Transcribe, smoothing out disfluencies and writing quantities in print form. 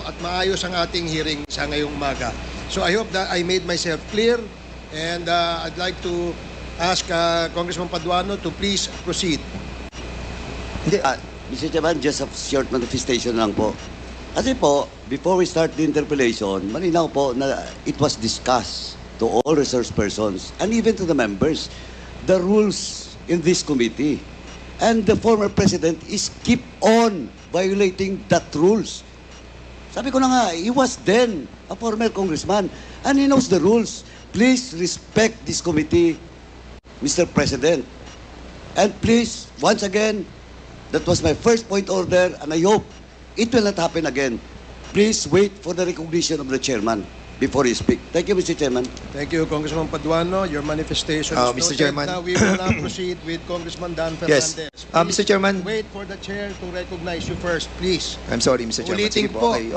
at maayos ang ating hearing sa ngayong umaga. So I hope that I made myself clear, and I'd like to ask Congressman Paduano to please proceed. Hindi, Mr. Chairman, just a short manifestation lang po. Kasi po, before we start the interpellation, malinaw po na it was discussed to all resource persons and even to the members, the rules in this committee. And the former president is keep on violating that rules. Sabi ko na nga, he was then a former congressman and he knows the rules. Please respect this committee, Mr. President. And please, once again, that was my first point order, and I hope it will not happen again. Please wait for the recognition of the chairman before you speak. Thank you, Mr. Chairman. Thank you, Congressman Paduano. Your manifestation is Mr. noted. Chairman. Now we will now proceed with Congressman Dan Yes. Fernandez. Mr. Chairman. Wait for the chair to recognize you first, please. I'm sorry, Mr. Chairman. Ulitin Sige po. Okay.